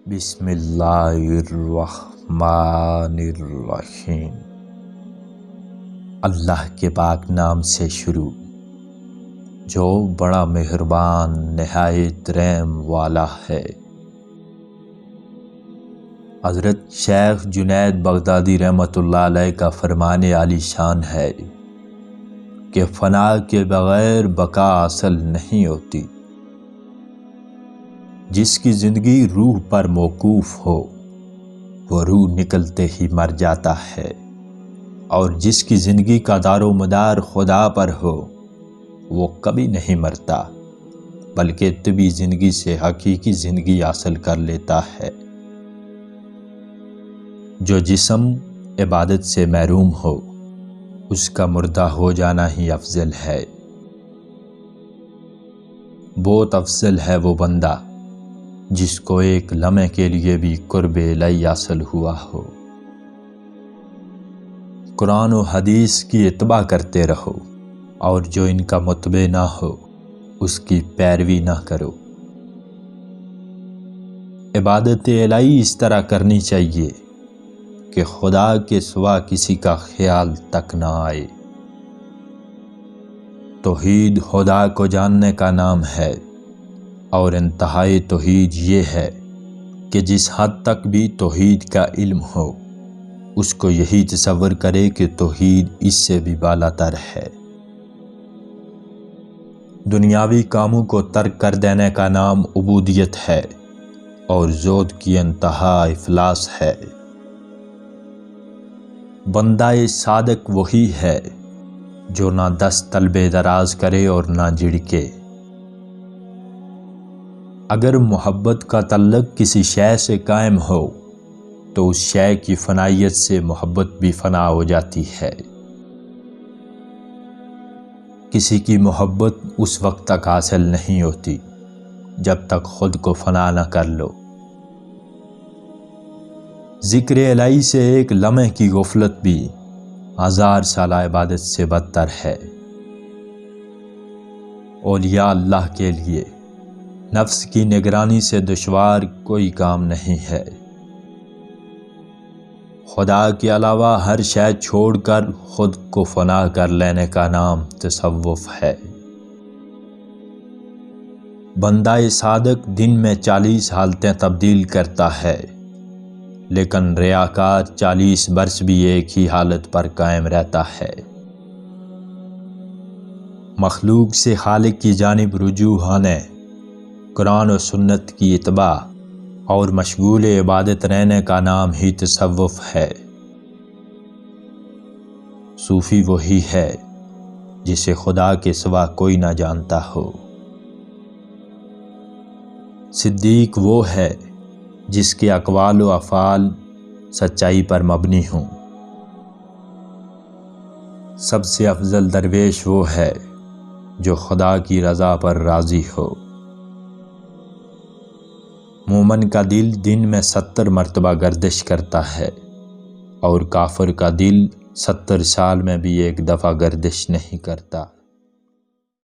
بسم اللہ الرحمن الرحیم۔ اللہ کے پاک نام سے شروع جو بڑا مہربان نہایت رحم والا ہے۔ حضرت شیخ جنید بغدادی رحمۃ اللہ علیہ کا فرمان عالی شان ہے کہ فنا کے بغیر بقا اصل نہیں ہوتی۔ جس کی زندگی روح پر موقوف ہو وہ روح نکلتے ہی مر جاتا ہے، اور جس کی زندگی کا دار و مدار خدا پر ہو وہ کبھی نہیں مرتا بلکہ طبعی زندگی سے حقیقی زندگی حاصل کر لیتا ہے۔ جو جسم عبادت سے محروم ہو اس کا مردہ ہو جانا ہی افضل ہے۔ بہت افضل ہے وہ بندہ جس کو ایک لمحے کے لیے بھی قرب الہی حاصل ہوا ہو۔ قرآن و حدیث کی اتباع کرتے رہو، اور جو ان کا متبع نہ ہو اس کی پیروی نہ کرو۔ عبادت الہی اس طرح کرنی چاہیے کہ خدا کے سوا کسی کا خیال تک نہ آئے۔ توحید خدا کو جاننے کا نام ہے، اور انتہائی توحید یہ ہے کہ جس حد تک بھی توحید کا علم ہو اس کو یہی تصور کرے کہ توحید اس سے بھی بالا تر ہے۔ دنیاوی کاموں کو ترک کر دینے کا نام عبودیت ہے، اور زہد کی انتہا افلاس ہے۔ بندہ صادق وہی ہے جو نہ دست طلب دراز کرے اور نہ جھڑکے۔ اگر محبت کا تعلق کسی شے سے قائم ہو تو اس شے کی فنائیت سے محبت بھی فنا ہو جاتی ہے۔ کسی کی محبت اس وقت تک حاصل نہیں ہوتی جب تک خود کو فنا نہ کر لو۔ ذکر الہی سے ایک لمحے کی غفلت بھی 1000 سالہ عبادت سے بدتر ہے۔ اولیاء اللہ کے لیے نفس کی نگرانی سے دشوار کوئی کام نہیں ہے۔ خدا کے علاوہ ہر شے چھوڑ کر خود کو فنا کر لینے کا نام تصوف ہے۔ بندہ صادق دن میں 40 حالتیں تبدیل کرتا ہے، لیکن ریاکار 40 برس بھی ایک ہی حالت پر قائم رہتا ہے۔ مخلوق سے خالق کی جانب رجوع ہونے، قرآن و سنت کی اتباع اور مشغول عبادت رہنے کا نام ہی تصوف ہے۔ صوفی وہی ہے جسے خدا کے سوا کوئی نہ جانتا ہو۔ صدیق وہ ہے جس کے اقوال و افعال سچائی پر مبنی ہوں۔ سب سے افضل درویش وہ ہے جو خدا کی رضا پر راضی ہو۔ مومن کا دل دن میں 70 مرتبہ گردش کرتا ہے، اور کافر کا دل 70 سال میں بھی ایک دفعہ گردش نہیں کرتا۔